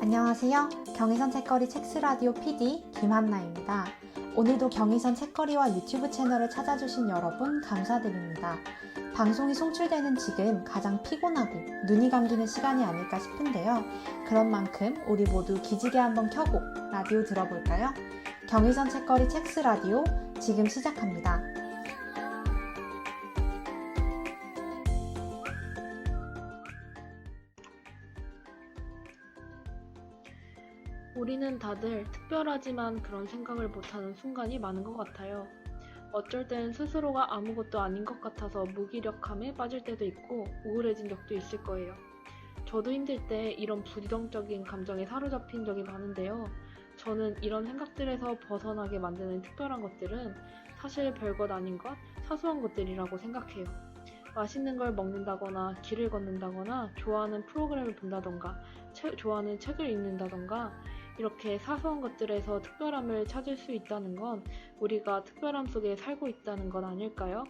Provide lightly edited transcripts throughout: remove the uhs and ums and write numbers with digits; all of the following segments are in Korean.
안녕하세요. 경의선 책거리 책스라디오 PD 김한나입니다. 오늘도 경의선 책거리와 유튜브 채널을 찾아주신 여러분 감사드립니다. 방송이 송출되는 지금 가장 피곤하고 눈이 감기는 시간이 아닐까 싶은데요. 그런 만큼 우리 모두 기지개 한번 켜고 라디오 들어볼까요? 경의선 책거리 책스라디오 지금 시작합니다. 우리는 다들 특별하지만 그런 생각을 못하는 순간이 많은 것 같아요. 어쩔 땐 스스로가 아무것도 아닌 것 같아서 무기력함에 빠질 때도 있고 우울해진 적도 있을 거예요. 저도 힘들 때 이런 부정적인 감정에 사로잡힌 적이 많은데요. 저는 이런 생각들에서 벗어나게 만드는 특별한 것들은 사실 별것 아닌 것, 사소한 것들이라고 생각해요. 맛있는 걸 먹는다거나 길을 걷는다거나 좋아하는 프로그램을 본다던가 좋아하는 책을 읽는다던가 이렇게 사소한 것들에서 특별함을 찾을 수 있다는 건 우리가 특별함 속에 살고 있다는 건 아닐까요?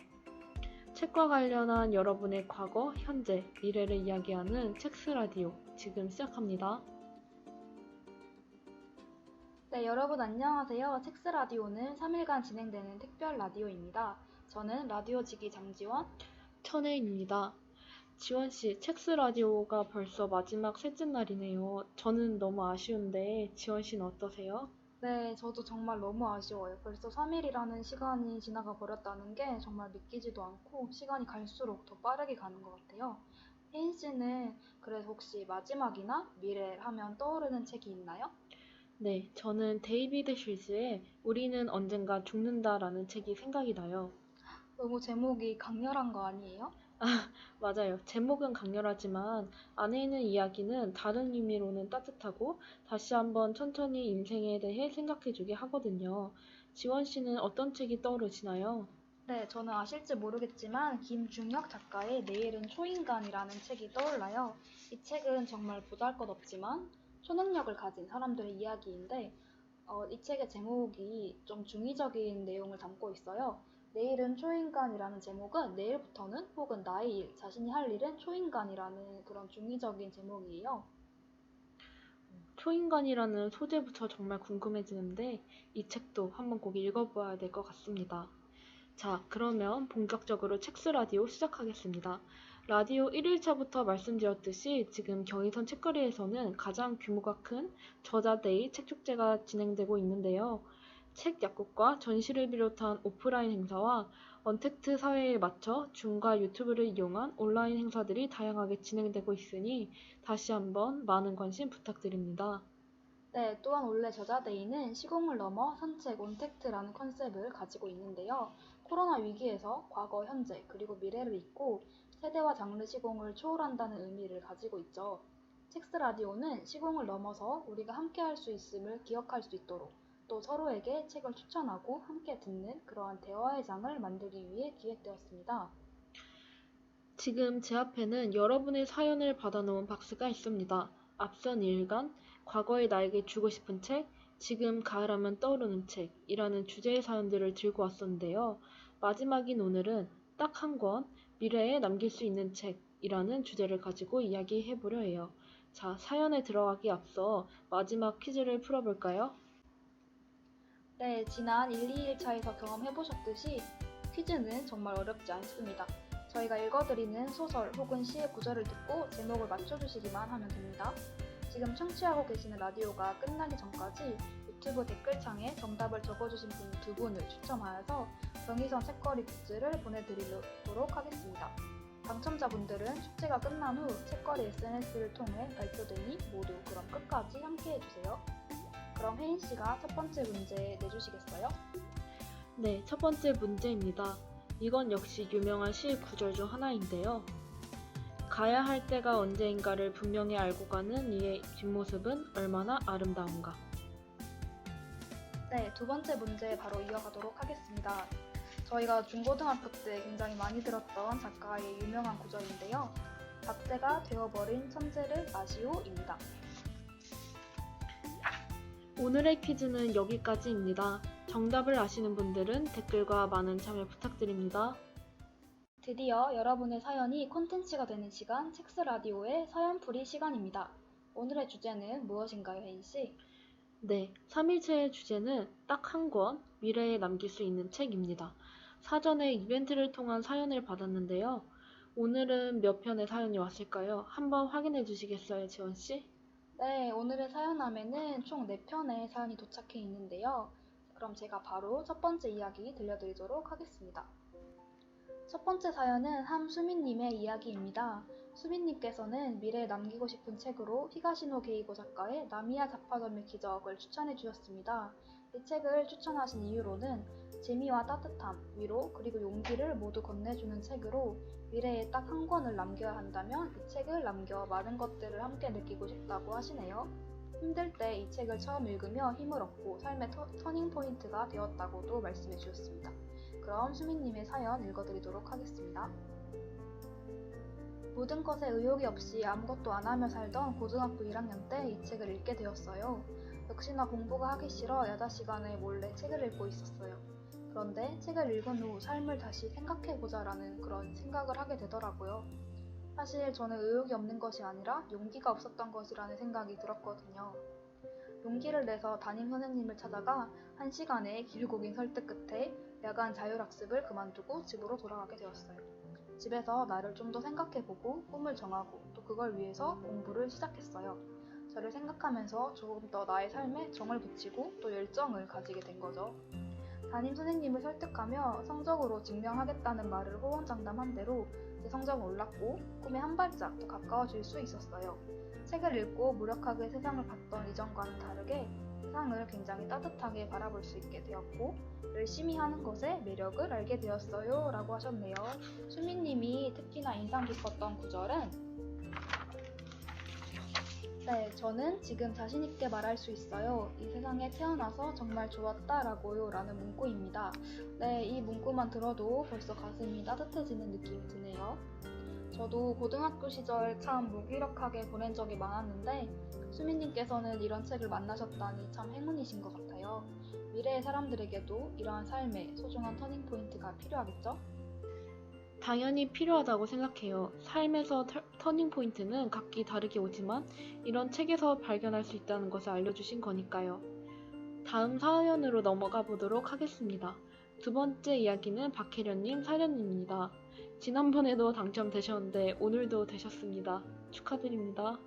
책과 관련한 여러분의 과거, 현재, 미래를 이야기하는 책스라디오 지금 시작합니다. 네, 여러분 안녕하세요. 책스라디오는 3일간 진행되는 특별 라디오입니다. 저는 라디오지기 장지원, 천혜인입니다. 지원씨, 책스라디오가 벌써 마지막 셋째 날이네요. 저는 너무 아쉬운데 지원씨는 어떠세요? 네, 저도 정말 너무 아쉬워요. 벌써 3일이라는 시간이 지나가 버렸다는 게 정말 믿기지도 않고 시간이 갈수록 더 빠르게 가는 것 같아요. 혜인 씨는 그래서 혹시 마지막이나 미래 하면 떠오르는 책이 있나요? 네, 저는 데이비드 쉴즈의 우리는 언젠가 죽는다라는 책이 생각이 나요. 너무 제목이 강렬한 거 아니에요? 맞아요. 제목은 강렬하지만 안에 있는 이야기는 다른 의미로는 따뜻하고 다시 한번 천천히 인생에 대해 생각해주게 하거든요. 지원 씨는 어떤 책이 떠오르시나요? 네, 저는 아실지 모르겠지만 김중혁 작가의 내일은 초인간이라는 책이 떠올라요. 이 책은 정말 보잘것없지만 초능력을 가진 사람들의 이야기인데 이 책의 제목이 좀 중의적인 내용을 담고 있어요. 내일은 초인간이라는 제목은 내일부터는 혹은 나의 일, 자신이 할 일은 초인간이라는 그런 중의적인 제목이에요. 초인간이라는 소재부터 정말 궁금해지는데 이 책도 한번 꼭 읽어봐야 될 것 같습니다. 자, 그러면 본격적으로 책스 라디오 시작하겠습니다. 라디오 1일차부터 말씀드렸듯이 지금 경의선 책거리에서는 가장 규모가 큰 저자데이 책축제가 진행되고 있는데요. 책 약국과 전시를 비롯한 오프라인 행사와 언택트 사회에 맞춰 줌과 유튜브를 이용한 온라인 행사들이 다양하게 진행되고 있으니 다시 한번 많은 관심 부탁드립니다. 네, 또한 원래 저자데이는 시공을 넘어 산책 온택트라는 컨셉을 가지고 있는데요. 코로나 위기에서 과거, 현재, 그리고 미래를 잇고 세대와 장르 시공을 초월한다는 의미를 가지고 있죠. 책스 라디오는 시공을 넘어서 우리가 함께 할 수 있음을 기억할 수 있도록 또 서로에게 책을 추천하고 함께 듣는 그러한 대화의 장을 만들기 위해 기획되었습니다. 지금 제 앞에는 여러분의 사연을 받아놓은 박스가 있습니다. 앞선 2일간 과거의 나에게 주고 싶은 책, 지금 가을하면 떠오르는 책이라는 주제의 사연들을 들고 왔었는데요. 마지막인 오늘은 딱 한 권, 미래에 남길 수 있는 책이라는 주제를 가지고 이야기해보려 해요. 자, 사연에 들어가기 앞서 마지막 퀴즈를 풀어볼까요? 네, 지난 1, 2일차에서 경험해보셨듯이 퀴즈는 정말 어렵지 않습니다. 저희가 읽어드리는 소설 혹은 시의 구절을 듣고 제목을 맞춰주시기만 하면 됩니다. 지금 청취하고 계시는 라디오가 끝나기 전까지 유튜브 댓글창에 정답을 적어주신 분 2분을 추첨하여서 경의선 책거리 굿즈를 보내드리도록 하겠습니다. 당첨자분들은 축제가 끝난 후 책거리 SNS를 통해 발표되니 모두 그럼 끝까지 함께해주세요. 그럼 혜인 씨가 첫 번째 문제 내주시겠어요? 네, 첫 번째 문제입니다. 이건 역시 유명한 시 구절 중 하나인데요. 가야 할 때가 언제인가를 분명히 알고 가는 이의 뒷모습은 얼마나 아름다운가. 네, 두 번째 문제 바로 이어가도록 하겠습니다. 저희가 중고등학교 때 굉장히 많이 들었던 작가의 유명한 구절인데요. 박제가 되어버린 천재를 아시오입니다. 오늘의 퀴즈는 여기까지입니다. 정답을 아시는 분들은 댓글과 많은 참여 부탁드립니다. 드디어 여러분의 사연이 콘텐츠가 되는 시간 책스 라디오의 사연풀이 시간입니다. 오늘의 주제는 무엇인가요, 혜인 씨? 네, 3일체의 주제는 딱 한 권, 미래에 남길 수 있는 책입니다. 사전에 이벤트를 통한 사연을 받았는데요. 오늘은 몇 편의 사연이 왔을까요? 한번 확인해 주시겠어요, 지원 씨? 네, 오늘의 사연함에는 총 4편의 사연이 도착해 있는데요. 그럼 제가 바로 첫 번째 이야기 들려드리도록 하겠습니다. 첫 번째 사연은 함수민님의 이야기입니다. 수민님께서는 미래에 남기고 싶은 책으로 히가시노 게이고 작가의 나미야 자파점의 기적을 추천해 주셨습니다. 이 책을 추천하신 이유로는 재미와 따뜻함, 위로, 그리고 용기를 모두 건네주는 책으로 미래에 딱 한 권을 남겨야 한다면 이 책을 남겨 많은 것들을 함께 느끼고 싶다고 하시네요. 힘들 때 이 책을 처음 읽으며 힘을 얻고 삶의 터닝포인트가 되었다고도 말씀해 주셨습니다. 그럼 수민님의 사연 읽어드리도록 하겠습니다. 모든 것에 의욕이 없이 아무것도 안 하며 살던 고등학교 1학년 때 이 책을 읽게 되었어요. 역시나 공부가 하기 싫어 야자 시간에 몰래 책을 읽고 있었어요. 그런데 책을 읽은 후 삶을 다시 생각해보자라는 그런 생각을 하게 되더라고요. 사실 저는 의욕이 없는 것이 아니라 용기가 없었던 것이라는 생각이 들었거든요. 용기를 내서 담임 선생님을 찾아가 1시간의 길고 긴 설득 끝에 야간 자율학습을 그만두고 집으로 돌아가게 되었어요. 집에서 나를 좀 더 생각해보고 꿈을 정하고 또 그걸 위해서 공부를 시작했어요. 저를 생각하면서 조금 더 나의 삶에 정을 붙이고 또 열정을 가지게 된 거죠. 담임 선생님을 설득하며 성적으로 증명하겠다는 말을 호언장담한 대로 제 성적은 올랐고 꿈에 한 발짝 더 가까워질 수 있었어요. 책을 읽고 무력하게 세상을 봤던 이전과는 다르게 세상을 굉장히 따뜻하게 바라볼 수 있게 되었고 열심히 하는 것에 매력을 알게 되었어요 라고 하셨네요. 수민님이 특히나 인상 깊었던 구절은 네, 저는 지금 자신있게 말할 수 있어요. 이 세상에 태어나서 정말 좋았다라고요 라는 문구입니다. 네, 이 문구만 들어도 벌써 가슴이 따뜻해지는 느낌이 드네요. 저도 고등학교 시절 참 무기력하게 보낸 적이 많았는데 수민님께서는 이런 책을 만나셨다니 참 행운이신 것 같아요. 미래의 사람들에게도 이러한 삶의 소중한 터닝포인트가 필요하겠죠? 당연히 필요하다고 생각해요. 삶에서 터닝포인트는 각기 다르게 오지만 이런 책에서 발견할 수 있다는 것을 알려주신 거니까요. 다음 사연으로 넘어가 보도록 하겠습니다. 두 번째 이야기는 박혜련님 사연입니다. 지난번에도 당첨되셨는데 오늘도 되셨습니다. 축하드립니다.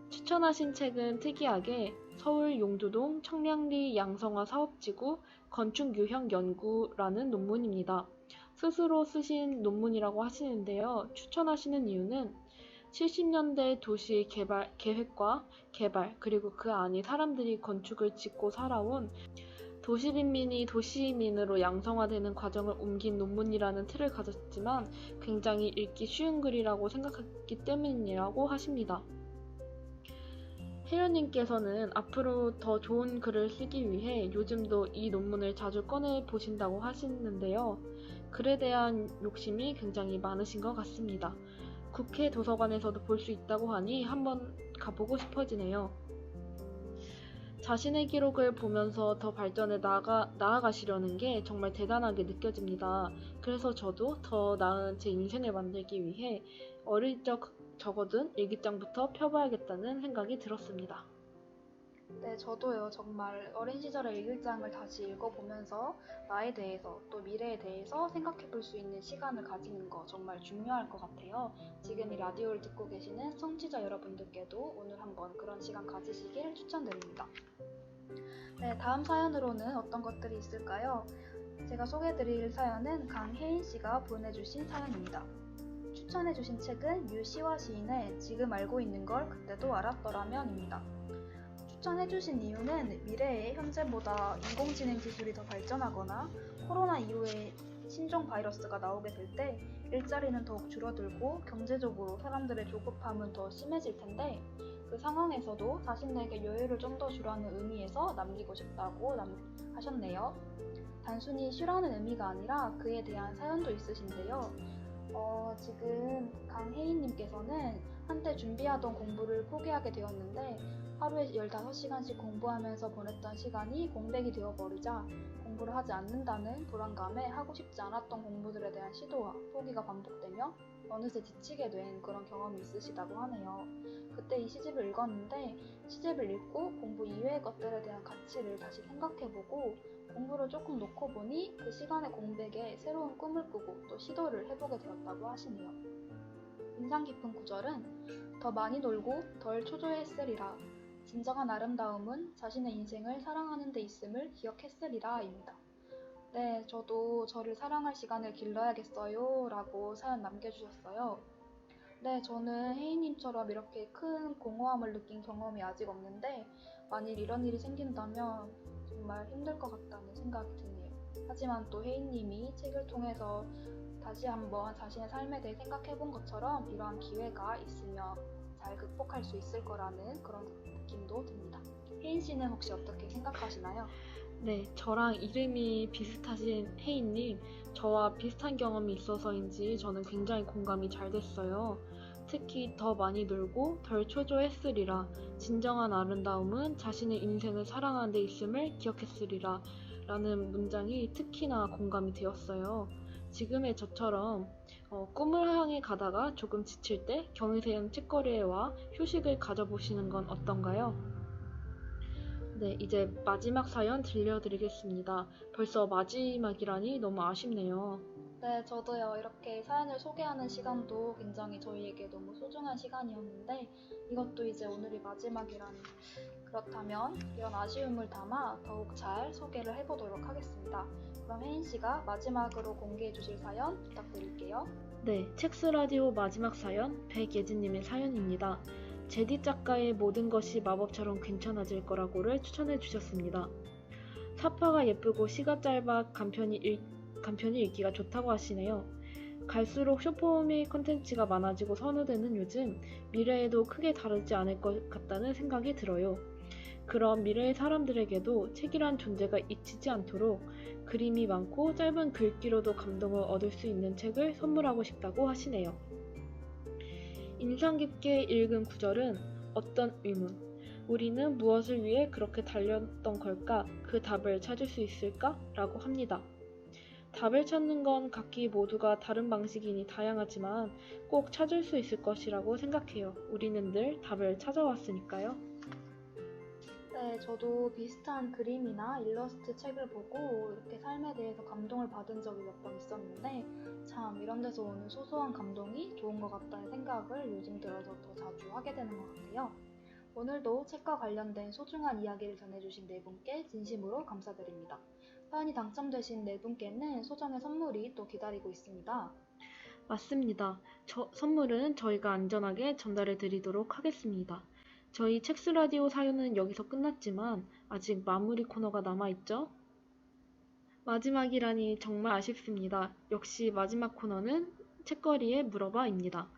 추천하신 책은 특이하게 서울 용두동 청량리 양성화 사업지구 건축유형 연구라는 논문입니다. 스스로 쓰신 논문이라고 하시는데요. 추천하시는 이유는 70년대 도시 개발, 계획과 개발, 그리고 그 안에 사람들이 건축을 짓고 살아온 도시인민이 도시민으로 양성화되는 과정을 옮긴 논문이라는 틀을 가졌지만 굉장히 읽기 쉬운 글이라고 생각했기 때문이라고 하십니다. 혜련님께서는 앞으로 더 좋은 글을 쓰기 위해 요즘도 이 논문을 자주 꺼내 보신다고 하시는데요. 글에 대한 욕심이 굉장히 많으신 것 같습니다. 국회 도서관에서도 볼 수 있다고 하니 한번 가보고 싶어지네요. 자신의 기록을 보면서 더 발전해 나아가시려는 게 정말 대단하게 느껴집니다. 그래서 저도 더 나은 제 인생을 만들기 위해 어릴 적 적어둔 일기장부터 펴봐야겠다는 생각이 들었습니다. 네, 저도요. 정말 어린 시절의 일기장을 다시 읽어보면서 나에 대해서 또 미래에 대해서 생각해 볼 수 있는 시간을 가지는 거 정말 중요할 것 같아요. 지금 이 라디오를 듣고 계시는 청취자 여러분들께도 오늘 한번 그런 시간 가지시길 추천드립니다. 네, 다음 사연으로는 어떤 것들이 있을까요? 제가 소개해드릴 사연은 강혜인 씨가 보내주신 사연입니다. 추천해주신 책은 유시화 시인의 지금 알고 있는 걸 그때도 알았더라면입니다. 추천해주신 이유는 미래에 현재보다 인공지능 기술이 더 발전하거나 코로나 이후에 신종 바이러스가 나오게 될 때 일자리는 더욱 줄어들고 경제적으로 사람들의 조급함은 더 심해질 텐데 그 상황에서도 자신에게 여유를 좀 더 주라는 의미에서 남기고 싶다고 하셨네요. 단순히 쉬라는 의미가 아니라 그에 대한 사연도 있으신데요. 지금 강혜인님께서는 한때 준비하던 공부를 포기하게 되었는데 하루에 15시간씩 공부하면서 보냈던 시간이 공백이 되어버리자 공부를 하지 않는다는 불안감에 하고 싶지 않았던 공부들에 대한 시도와 포기가 반복되며 어느새 지치게 된 그런 경험이 있으시다고 하네요. 그때 이 시집을 읽었는데 시집을 읽고 공부 이외의 것들에 대한 가치를 다시 생각해보고 공부를 조금 놓고 보니 그 시간의 공백에 새로운 꿈을 꾸고 또 시도를 해보게 되었다고 하시네요. 인상 깊은 구절은 더 많이 놀고 덜 초조했으리라. 진정한 아름다움은 자신의 인생을 사랑하는 데 있음을 기억했으리라 입니다. 네, 저도 저를 사랑할 시간을 길러야겠어요 라고 사연 남겨주셨어요. 네, 저는 혜인님처럼 이렇게 큰 공허함을 느낀 경험이 아직 없는데 만일 이런 일이 생긴다면 정말 힘들 것 같다는 생각이 드네요. 하지만 또 혜인님이 책을 통해서 다시 한번 자신의 삶에 대해 생각해 본 것처럼 이러한 기회가 있으면 잘 극복할 수 있을 거라는 그런 느낌도 듭니다. 혜인 씨는 혹시 어떻게 생각하시나요? 네, 저랑 이름이 비슷하신 혜인님, 저와 비슷한 경험이 있어서인지 저는 굉장히 공감이 잘 됐어요. 특히 더 많이 놀고 덜 초조했으리라. 진정한 아름다움은 자신의 인생을 사랑하는 데 있음을 기억했으리라. 라는 문장이 특히나 공감이 되었어요. 지금의 저처럼 꿈을 향해 가다가 조금 지칠 때 경의선 책거리에 와 휴식을 가져보시는 건 어떤가요? 네, 이제 마지막 사연 들려드리겠습니다. 벌써 마지막이라니 너무 아쉽네요. 네, 저도요. 이렇게 사연을 소개하는 시간도 굉장히 저희에게 너무 소중한 시간이었는데 이것도 이제 오늘이 마지막이라니. 그렇다면 이런 아쉬움을 담아 더욱 잘 소개를 해보도록 하겠습니다. 그럼 혜인 씨가 마지막으로 공개해 주실 사연 부탁드릴게요. 네, 첵스라디오 마지막 사연 백예진님의 사연입니다. 제디 작가의 모든 것이 마법처럼 괜찮아질 거라고를 추천해 주셨습니다. 사파가 예쁘고 시가 짧아 간편히 읽기가 좋다고 하시네요. 갈수록 쇼폼의 컨텐츠가 많아지고 선호되는 요즘 미래에도 크게 다르지 않을 것 같다는 생각이 들어요. 그럼 미래의 사람들에게도 책이란 존재가 잊히지 않도록 그림이 많고 짧은 글귀로도 감동을 얻을 수 있는 책을 선물하고 싶다고 하시네요. 인상 깊게 읽은 구절은 어떤 의문, 우리는 무엇을 위해 그렇게 달렸던 걸까? 그 답을 찾을 수 있을까? 라고 합니다. 답을 찾는 건 각기 모두가 다른 방식이니 다양하지만 꼭 찾을 수 있을 것이라고 생각해요. 우리는 늘 답을 찾아왔으니까요. 네, 저도 비슷한 그림이나 일러스트 책을 보고 이렇게 삶에 대해서 감동을 받은 적이 몇 번 있었는데 참 이런 데서 오는 소소한 감동이 좋은 것 같다는 생각을 요즘 들어서 더 자주 하게 되는 것 같아요. 오늘도 책과 관련된 소중한 이야기를 전해주신 네 분께 진심으로 감사드립니다. 사연이 당첨되신 네 분께는 소정의 선물이 또 기다리고 있습니다. 맞습니다. 선물은 저희가 안전하게 전달해 드리도록 하겠습니다. 저희 첵스라디오 사연은 여기서 끝났지만 아직 마무리 코너가 남아있죠? 마지막이라니 정말 아쉽습니다. 역시 마지막 코너는 책거리에 물어봐입니다.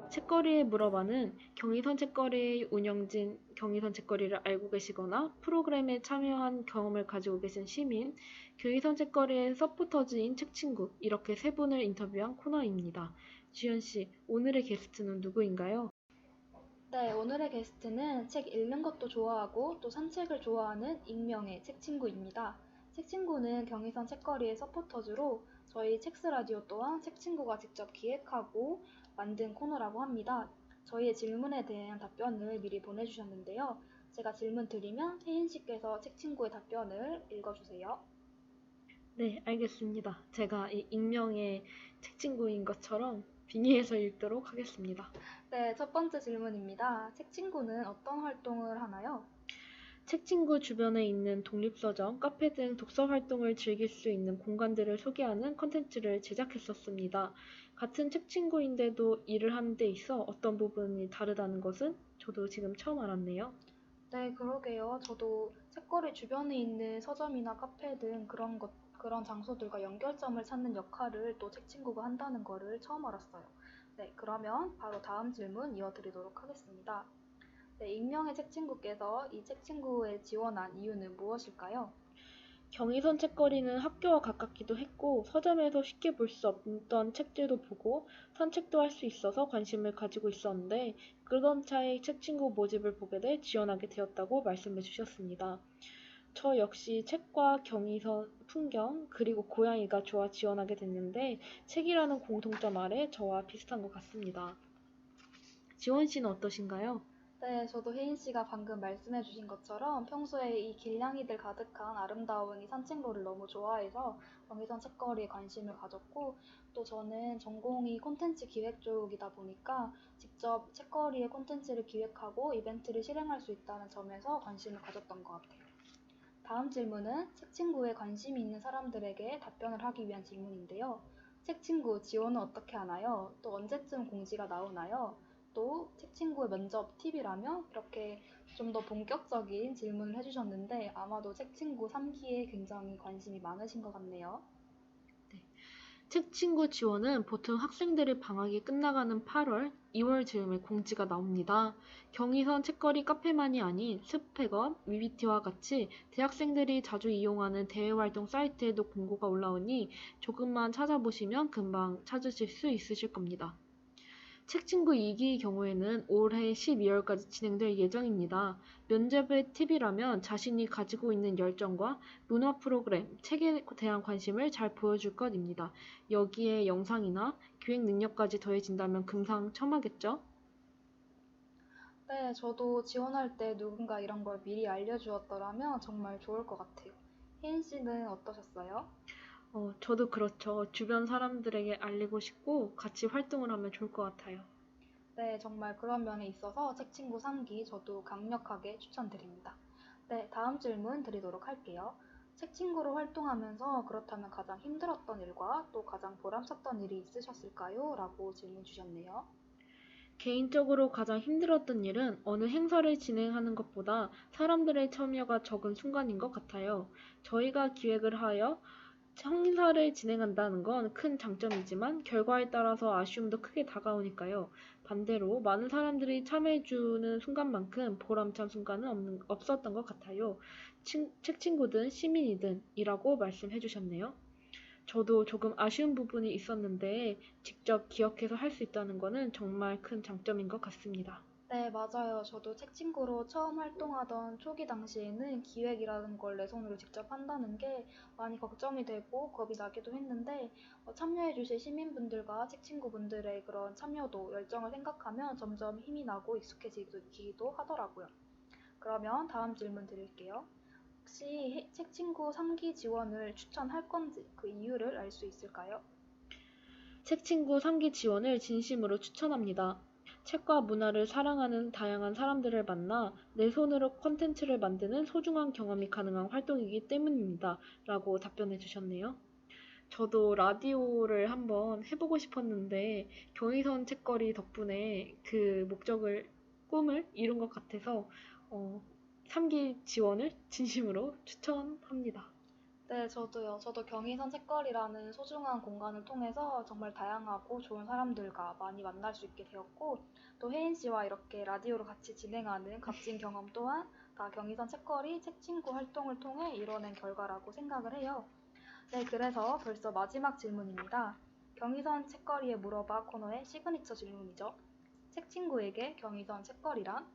책거리에 물어봐는 경의선 책거리의 운영진 경의선 책거리를 알고 계시거나 프로그램에 참여한 경험을 가지고 계신 시민, 경의선 책거리의 서포터즈인 책친구 이렇게 세 분을 인터뷰한 코너입니다. 주연씨, 오늘의 게스트는 누구인가요? 네, 오늘의 게스트는 책 읽는 것도 좋아하고 또 산책을 좋아하는 익명의 책친구입니다. 책친구는 경의선 책거리의 서포터즈로 저희 첵스라디오 또한 책친구가 직접 기획하고 만든 코너라고 합니다. 저희의 질문에 대한 답변을 미리 보내주셨는데요. 제가 질문 드리면 혜인 씨께서 책친구의 답변을 읽어주세요. 네, 알겠습니다. 제가 이 익명의 책친구인 것처럼 빙의해서 읽도록 하겠습니다. 네, 첫 번째 질문입니다. 책친구는 어떤 활동을 하나요? 책친구 주변에 있는 독립서점, 카페 등 독서 활동을 즐길 수 있는 공간들을 소개하는 컨텐츠를 제작했었습니다. 같은 책친구인데도 일을 하는 데 있어 어떤 부분이 다르다는 것은 저도 지금 처음 알았네요. 네, 그러게요. 저도 책거리 주변에 있는 서점이나 카페 등 그런 장소들과 연결점을 찾는 역할을 또 책친구가 한다는 거를 처음 알았어요. 네, 그러면 바로 다음 질문 이어드리도록 하겠습니다. 네, 익명의 책친구께서 이 책친구에 지원한 이유는 무엇일까요? 경의선 책거리는 학교와 가깝기도 했고 서점에서 쉽게 볼 수 없던 책들도 보고 산책도 할 수 있어서 관심을 가지고 있었는데 그러던 차에 책친구 모집을 보게 돼 지원하게 되었다고 말씀해 주셨습니다. 저 역시 책과 경의선 풍경 그리고 고양이가 좋아 지원하게 됐는데 책이라는 공통점 아래 저와 비슷한 것 같습니다. 지원 씨는 어떠신가요? 네, 저도 혜인 씨가 방금 말씀해 주신 것처럼 평소에 이 길냥이들 가득한 아름다운 이 산책로를 너무 좋아해서 경의선 책거리에 관심을 가졌고, 또 저는 전공이 콘텐츠 기획 쪽이다 보니까 직접 책거리에 콘텐츠를 기획하고 이벤트를 실행할 수 있다는 점에서 관심을 가졌던 것 같아요. 다음 질문은 책친구에 관심이 있는 사람들에게 답변을 하기 위한 질문인데요. 책친구 지원은 어떻게 하나요? 또 언제쯤 공지가 나오나요? 또 책친구의 면접 팁이라며 이렇게 좀 더 본격적인 질문을 해주셨는데 아마도 책친구 3기에 굉장히 관심이 많으신 것 같네요. 책친구 지원은 보통 학생들의 방학이 끝나가는 8월, 2월 즈음에 공지가 나옵니다. 경의선 책거리 카페만이 아닌 스펙업, 위비티와 같이 대학생들이 자주 이용하는 대외활동 사이트에도 공고가 올라오니 조금만 찾아보시면 금방 찾으실 수 있으실 겁니다. 책친구 2기의 경우에는 올해 12월까지 진행될 예정입니다. 면접의 팁이라면 자신이 가지고 있는 열정과 문화 프로그램, 책에 대한 관심을 잘 보여줄 것입니다. 여기에 영상이나 기획 능력까지 더해진다면 금상첨화겠죠? 네, 저도 지원할 때 누군가 이런 걸 미리 알려주었더라면 정말 좋을 것 같아요. 혜인 씨는 어떠셨어요? 저도 그렇죠. 주변 사람들에게 알리고 싶고 같이 활동을 하면 좋을 것 같아요. 네, 정말 그런 면에 있어서 책친구 3기 저도 강력하게 추천드립니다. 네, 다음 질문 드리도록 할게요. 책친구로 활동하면서 그렇다면 가장 힘들었던 일과 또 가장 보람찼던 일이 있으셨을까요? 라고 질문 주셨네요. 개인적으로 가장 힘들었던 일은 어느 행사를 진행하는 것보다 사람들의 참여가 적은 순간인 것 같아요. 저희가 기획을 하여 행사를 진행한다는 건 큰 장점이지만 결과에 따라서 아쉬움도 크게 다가오니까요. 반대로 많은 사람들이 참여해주는 순간만큼 보람찬 순간은 없었던 것 같아요. 책 친구든 시민이든 이라고 말씀해 주셨네요. 저도 조금 아쉬운 부분이 있었는데 직접 기억해서 할 수 있다는 거는 정말 큰 장점인 것 같습니다. 네, 맞아요. 저도 책친구로 처음 활동하던 초기 당시에는 기획이라는 걸 내 손으로 직접 한다는 게 많이 걱정이 되고 겁이 나기도 했는데 참여해주실 시민분들과 책친구분들의 그런 참여도, 열정을 생각하면 점점 힘이 나고 익숙해지기도 하더라고요. 그러면 다음 질문 드릴게요. 혹시 책친구 3기 지원을 추천할 건지 그 이유를 알 수 있을까요? 책 친구 3기 지원을 진심으로 추천합니다. 책과 문화를 사랑하는 다양한 사람들을 만나 내 손으로 콘텐츠를 만드는 소중한 경험이 가능한 활동이기 때문입니다. 라고 답변해 주셨네요. 저도 라디오를 한번 해보고 싶었는데 경의선 책거리 덕분에 그 꿈을 이룬 것 같아서 3기 지원을 진심으로 추천합니다. 네, 저도요. 저도 경의선 책거리라는 소중한 공간을 통해서 정말 다양하고 좋은 사람들과 많이 만날 수 있게 되었고, 또 혜인 씨와 이렇게 라디오로 같이 진행하는 값진 경험 또한 다 경의선 책거리 책친구 활동을 통해 이뤄낸 결과라고 생각을 해요. 네, 그래서 벌써 마지막 질문입니다. 경의선 책거리에 물어봐 코너의 시그니처 질문이죠. 책친구에게 경의선 책거리란?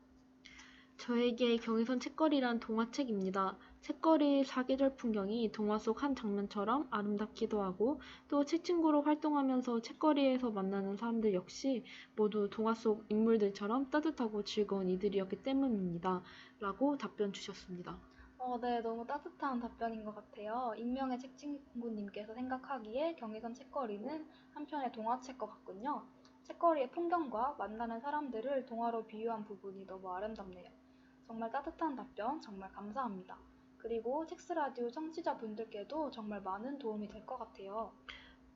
저에게 경의선 책거리란 동화책입니다. 책거리의 사계절 풍경이 동화 속 한 장면처럼 아름답기도 하고 또 책친구로 활동하면서 책거리에서 만나는 사람들 역시 모두 동화 속 인물들처럼 따뜻하고 즐거운 이들이었기 때문입니다. 라고 답변 주셨습니다. 네, 너무 따뜻한 답변인 것 같아요. 익명의 책친구님께서 생각하기에 경의선 책거리는 한편의 동화책 것 같군요. 책거리의 풍경과 만나는 사람들을 동화로 비유한 부분이 너무 아름답네요. 정말 따뜻한 답변 정말 감사합니다. 그리고 책스라디오 청취자분들께도 정말 많은 도움이 될 것 같아요.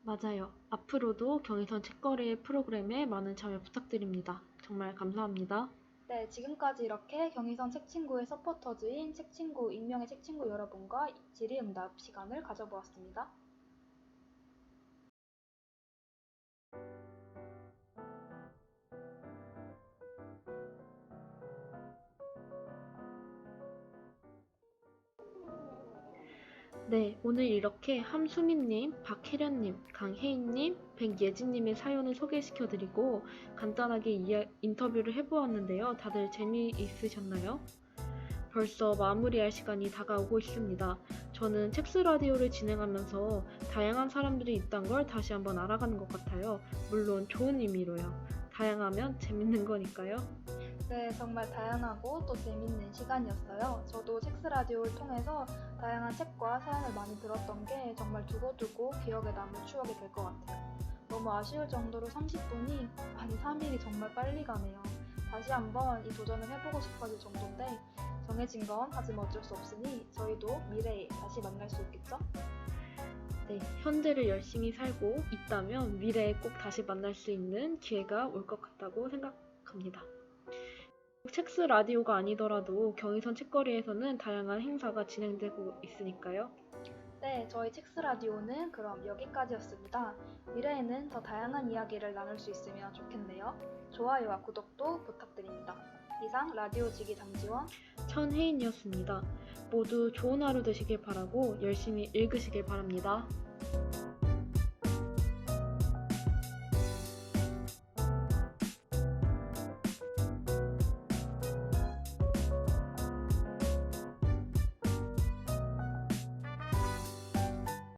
맞아요. 앞으로도 경의선 책거리 프로그램에 많은 참여 부탁드립니다. 정말 감사합니다. 네, 지금까지 이렇게 경의선 책친구의 서포터즈인 책친구, 익명의 책친구 여러분과 질의응답 시간을 가져보았습니다. 네, 오늘 이렇게 함수민님, 박혜련님, 강혜인님, 백예진님의 사연을 소개시켜드리고 간단하게 인터뷰를 해보았는데요. 다들 재미있으셨나요? 벌써 마무리할 시간이 다가오고 있습니다. 저는 첵스 라디오를 진행하면서 다양한 사람들이 있다는 걸 다시 한번 알아가는 것 같아요. 물론 좋은 의미로요. 다양하면 재밌는 거니까요. 네, 정말 다양하고 또 재밌는 시간이었어요. 저도 첵스 라디오를 통해서 다양한 책과 사연을 많이 들었던 게 정말 두고두고 기억에 남을 추억이 될 것 같아요. 너무 아쉬울 정도로 30분이, 아니 3일이 정말 빨리 가네요. 다시 한번 이 도전을 해보고 싶어질 정도인데 정해진 건 하지만 어쩔 수 없으니 저희도 미래에 다시 만날 수 있겠죠? 네, 현재를 열심히 살고 있다면 미래에 꼭 다시 만날 수 있는 기회가 올 것 같다고 생각합니다. 첵스 라디오가 아니더라도 경의선 책거리에서는 다양한 행사가 진행되고 있으니까요. 네, 저희 첵스 라디오는 그럼 여기까지였습니다. 미래에는 더 다양한 이야기를 나눌 수 있으면 좋겠네요. 좋아요와 구독도 부탁드립니다. 이상 라디오 지기 장지원, 천혜인이었습니다. 모두 좋은 하루 되시길 바라고 열심히 읽으시길 바랍니다.